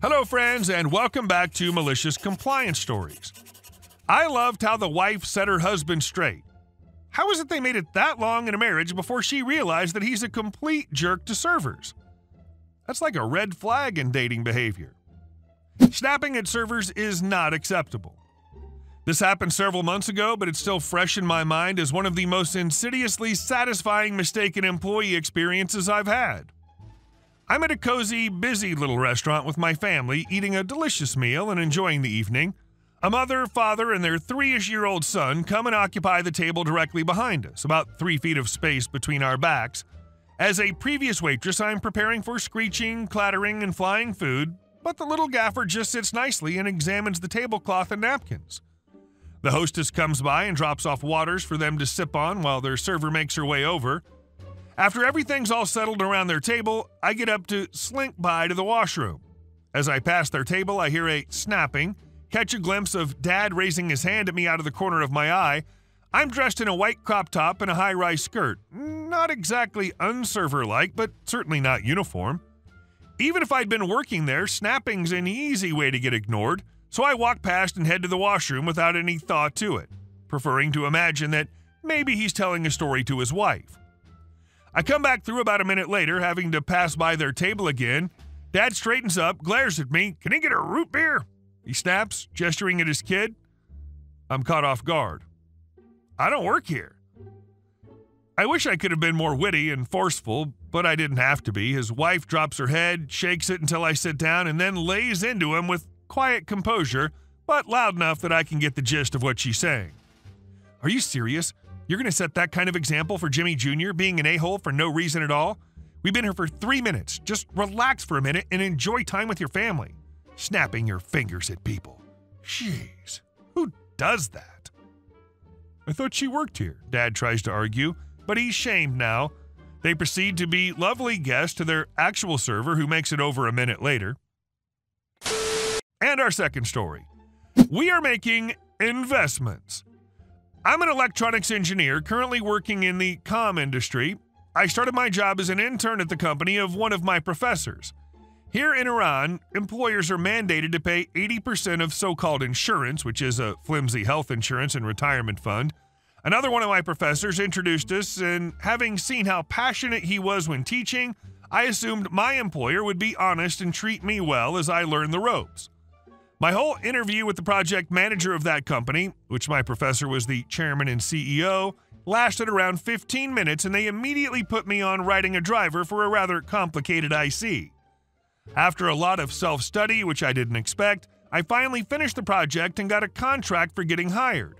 Hello, friends, and welcome back to Malicious Compliance Stories. I loved how the wife set her husband straight. How is it they made it that long in a marriage before she realized that he's a complete jerk to servers? That's like a red flag in dating behavior. Snapping at servers is not acceptable. This happened several months ago, but it's still fresh in my mind as one of the most insidiously satisfying mistaken employee experiences I've had. I'm at a cozy, busy little restaurant with my family, eating a delicious meal and enjoying the evening. A mother, father, and their 3-ish-year-old son come and occupy the table directly behind us, about 3 feet of space between our backs. As a previous waitress, I'm preparing for screeching, clattering, and flying food, but the little gaffer just sits nicely and examines the tablecloth and napkins. The hostess comes by and drops off waters for them to sip on while their server makes her way over. After everything's all settled around their table, I get up to slink by to the washroom. As I pass their table, I hear a snapping, catch a glimpse of Dad raising his hand at me out of the corner of my eye. I'm dressed in a white crop top and a high-rise skirt. Not exactly unserver-like, but certainly not uniform. Even if I'd been working there, snapping's an easy way to get ignored, so I walk past and head to the washroom without any thought to it, preferring to imagine that maybe he's telling a story to his wife. I come back through about a minute later, having to pass by their table again. Dad straightens up, glares at me. "Can he get a root beer?" He snaps, gesturing at his kid. I'm caught off guard. I don't work here. I wish I could have been more witty and forceful, but I didn't have to be. His wife drops her head, shakes it until I sit down, and then lays into him with quiet composure, but loud enough that I can get the gist of what she's saying. Are you serious? You're going to set that kind of example for Jimmy Jr., being an a-hole for no reason at all? We've been here for 3 minutes. Just relax for a minute and enjoy time with your family. Snapping your fingers at people. Jeez, who does that? I thought she worked here, Dad tries to argue, but he's shamed now. They proceed to be lovely guests to their actual server, who makes it over a minute later. And our second story. We are making investments. I'm an electronics engineer currently working in the comm industry. I started my job as an intern at the company of one of my professors. Here in Iran, employers are mandated to pay 80% of so-called insurance, which is a flimsy health insurance and retirement fund. Another one of my professors introduced us, and having seen how passionate he was when teaching, I assumed my employer would be honest and treat me well as I learned the ropes. My whole interview with the project manager of that company, which my professor was the chairman and CEO, lasted around 15 minutes, and they immediately put me on writing a driver for a rather complicated IC. After a lot of self-study, which I didn't expect, I finally finished the project and got a contract for getting hired.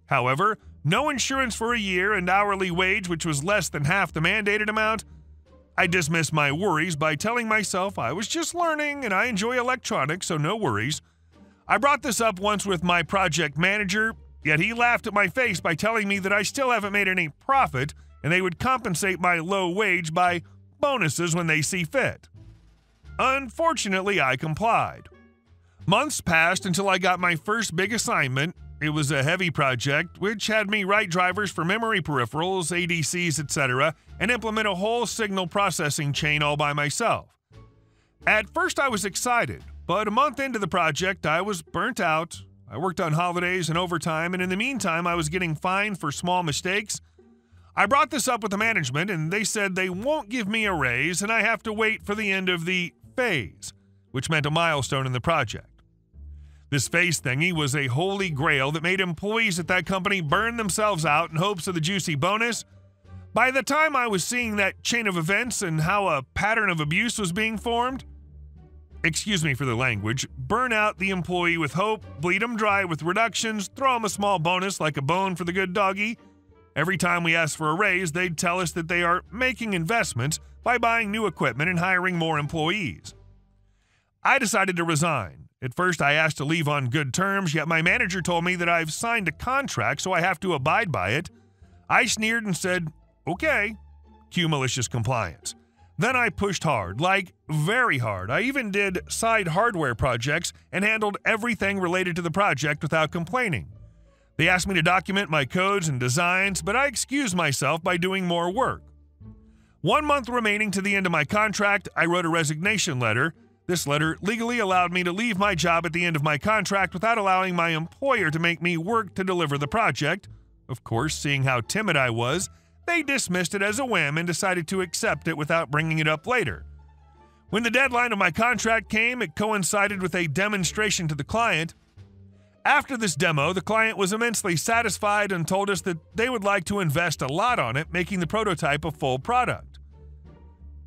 However, no insurance for a year and hourly wage, which was less than half the mandated amount. I dismissed my worries by telling myself I was just learning and I enjoy electronics, so no worries. I brought this up once with my project manager, yet he laughed at my face by telling me that I still haven't made any profit and they would compensate my low wage by bonuses when they see fit. Unfortunately, I complied. Months passed until I got my first big assignment. It was a heavy project, which had me write drivers for memory peripherals, ADCs, etc., and implement a whole signal processing chain all by myself. At first, I was excited, but a month into the project, I was burnt out. I worked on holidays and overtime, and in the meantime, I was getting fined for small mistakes. I brought this up with the management, and they said they won't give me a raise, and I have to wait for the end of the phase, which meant a milestone in the project. This phase thingy was a holy grail that made employees at that company burn themselves out in hopes of the juicy bonus. By the time I was seeing that chain of events and how a pattern of abuse was being formed, excuse me for the language, burn out the employee with hope, bleed them dry with reductions, throw them a small bonus like a bone for the good doggy. Every time we asked for a raise, they'd tell us that they are making investments by buying new equipment and hiring more employees. I decided to resign. At first, I asked to leave on good terms, yet my manager told me that I've signed a contract, so I have to abide by it. I sneered and said, okay, cue malicious compliance. Then I pushed hard, like very hard. I even did side hardware projects and handled everything related to the project without complaining. They asked me to document my codes and designs, but I excused myself by doing more work. 1 month remaining to the end of my contract, I wrote a resignation letter. This letter legally allowed me to leave my job at the end of my contract without allowing my employer to make me work to deliver the project. Of course, seeing how timid I was, they dismissed it as a whim and decided to accept it without bringing it up later. When the deadline of my contract came, it coincided with a demonstration to the client. After this demo, the client was immensely satisfied and told us that they would like to invest a lot on it, making the prototype a full product.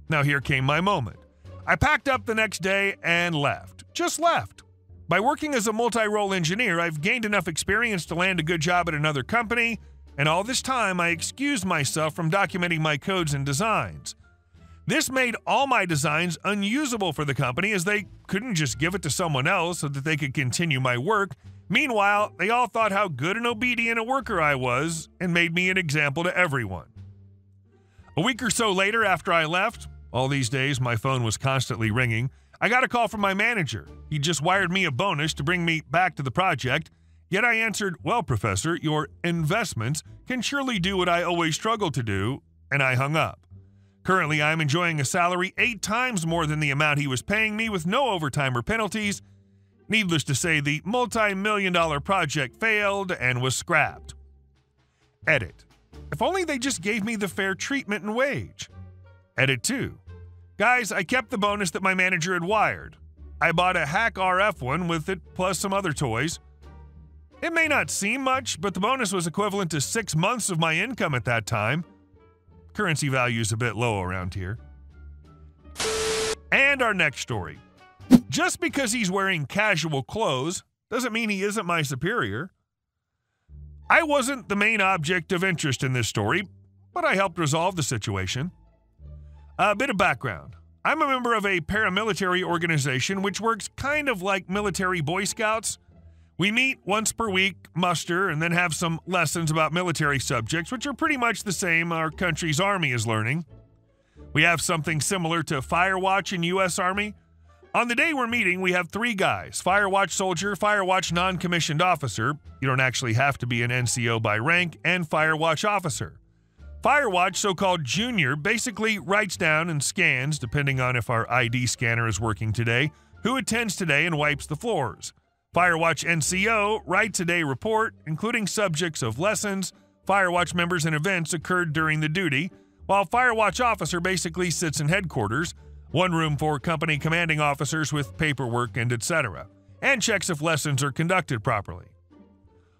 Now here came my moment. I packed up the next day and left. Just left. By working as a multi-role engineer, I've gained enough experience to land a good job at another company, and all this time I excused myself from documenting my codes and designs. This made all my designs unusable for the company, as they couldn't just give it to someone else so that they could continue my work. Meanwhile, they all thought how good and obedient a worker I was and made me an example to everyone. A week or so later, after I left, all these days my phone was constantly ringing, I got a call from my manager. He just wired me a bonus to bring me back to the project. Yet I answered, "Well, Professor, your investments can surely do what I always struggle to do," and I hung up. Currently, I am enjoying a salary 8 times more than the amount he was paying me with no overtime or penalties. Needless to say, the multi-million-dollar project failed and was scrapped. Edit. If only they just gave me the fair treatment and wage. Edit 2. Guys, I kept the bonus that my manager had wired. I bought a hack RF one with it, plus some other toys. It may not seem much, but the bonus was equivalent to 6 months of my income at that time. Currency value is a bit low around here. And our next story. Just because he's wearing casual clothes doesn't mean he isn't my superior. I wasn't the main object of interest in this story, but I helped resolve the situation. A bit of background. I'm a member of a paramilitary organization which works kind of like military Boy Scouts. We meet once per week, muster, and then have some lessons about military subjects, which are pretty much the same our country's Army is learning. We have something similar to Firewatch in U.S. Army. On the day we're meeting, we have 3 guys: Firewatch Soldier, Firewatch Non-Commissioned Officer — you don't actually have to be an NCO by rank — and Firewatch Officer. Firewatch, so-called Junior, basically writes down and scans, depending on if our ID scanner is working today, who attends today and wipes the floors. Firewatch NCO writes a day report, including subjects of lessons, Firewatch members, and events occurred during the duty, while Firewatch Officer basically sits in headquarters, one room for company commanding officers with paperwork and etc., and checks if lessons are conducted properly.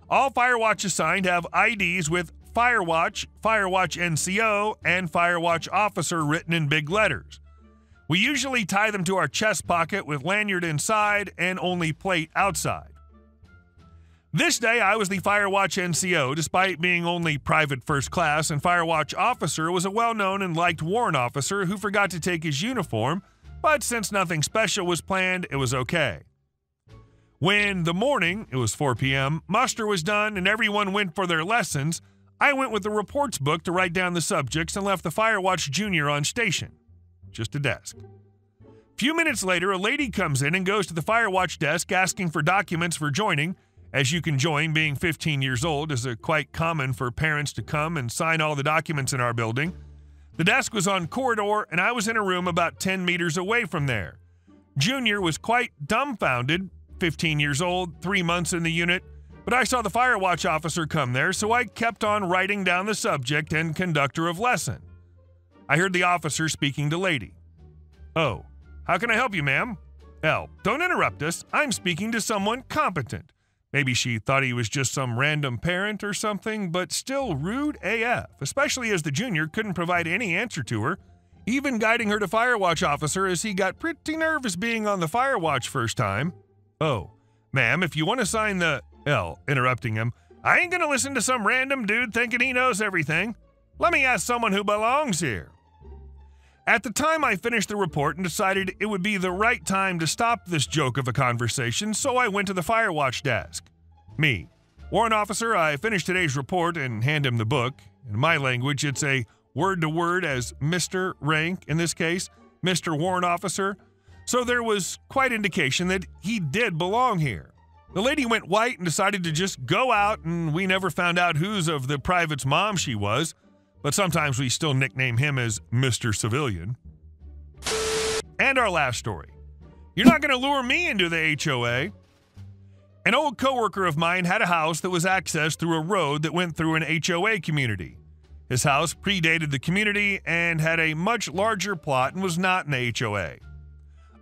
All Firewatch assigned have IDs with Firewatch, Firewatch NCO, and Firewatch Officer written in big letters. We usually tie them to our chest pocket with lanyard inside and only plate outside. This day, I was the Firewatch NCO, despite being only private first class, and Firewatch Officer was a well-known and liked warrant officer who forgot to take his uniform, but since nothing special was planned, it was okay. When the morning, it was 4 p.m., muster was done and everyone went for their lessons, I went with the reports book to write down the subjects and left the Firewatch Junior on station. Just a desk. Few minutes later, a lady comes in and goes to the Firewatch desk asking for documents for joining. As you can join, being 15 years old is quite common for parents to come and sign all the documents in our building. The desk was on corridor, and I was in a room about 10 meters away from there. Junior was quite dumbfounded, 15 years old, 3 months in the unit, but I saw the Firewatch officer come there, so I kept on writing down the subject and conductor of lesson. I heard the officer speaking to lady. "Oh, how can I help you, ma'am?" "L, don't interrupt us. I'm speaking to someone competent." Maybe she thought he was just some random parent or something, but still rude AF, especially as the junior couldn't provide any answer to her, even guiding her to Firewatch officer as he got pretty nervous being on the Firewatch first time. "Oh, ma'am, if you want to sign the—" L, interrupting him, "I ain't gonna listen to some random dude thinking he knows everything. Let me ask someone who belongs here." At the time, I finished the report and decided it would be the right time to stop this joke of a conversation, so I went to the Firewatch desk. Me, warrant officer, I finished today's report and hand him the book. In my language, it's a word-to-word as Mr. rank, in this case, Mr. Warrant Officer, so there was quite indication that he did belong here. The lady went white and decided to just go out, and we never found out whose of the private's mom she was, but sometimes we still nickname him as Mr. Civilian. And our last story. You're not going to lure me into the HOA. An old coworker of mine had a house that was accessed through a road that went through an HOA community. His house predated the community and had a much larger plot and was not in the HOA.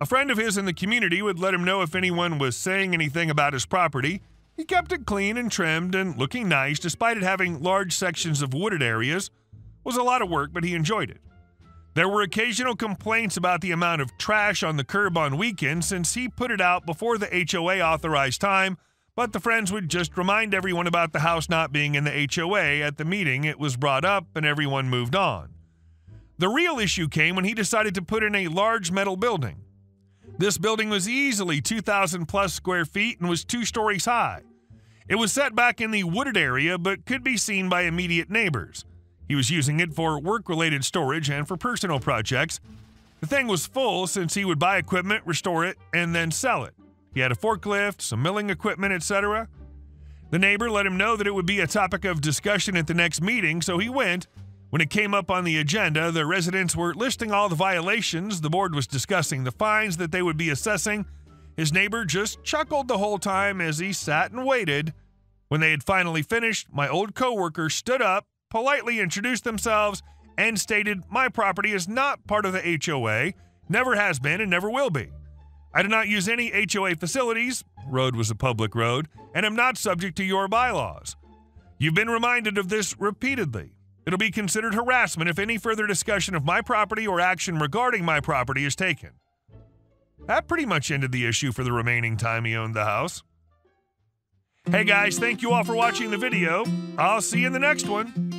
A friend of his in the community would let him know if anyone was saying anything about his property. He kept it clean and trimmed and looking nice, despite it having large sections of wooded areas. It was a lot of work, but he enjoyed it. There were occasional complaints about the amount of trash on the curb on weekends since he put it out before the HOA authorized time, but the friends would just remind everyone about the house not being in the HOA at the meeting. It was brought up and everyone moved on. The real issue came when he decided to put in a large metal building. This building was easily 2,000 plus square feet and was 2 stories high. It was set back in the wooded area but could be seen by immediate neighbors. He was using it for work-related storage and for personal projects. The thing was full since he would buy equipment, restore it, and then sell it. He had a forklift, some milling equipment, etc. The neighbor let him know that it would be a topic of discussion at the next meeting, so he went. When it came up on the agenda, the residents were listing all the violations. The board was discussing the fines that they would be assessing. His neighbor just chuckled the whole time as he sat and waited. When they had finally finished, my old coworker stood up, politely introduced themselves, and stated, "My property is not part of the HOA, never has been and never will be. I do not use any HOA facilities," road was a public road, "and am not subject to your bylaws. You've been reminded of this repeatedly. It'll be considered harassment if any further discussion of my property or action regarding my property is taken." That pretty much ended the issue for the remaining time he owned the house. Hey guys, thank you all for watching the video. I'll see you in the next one.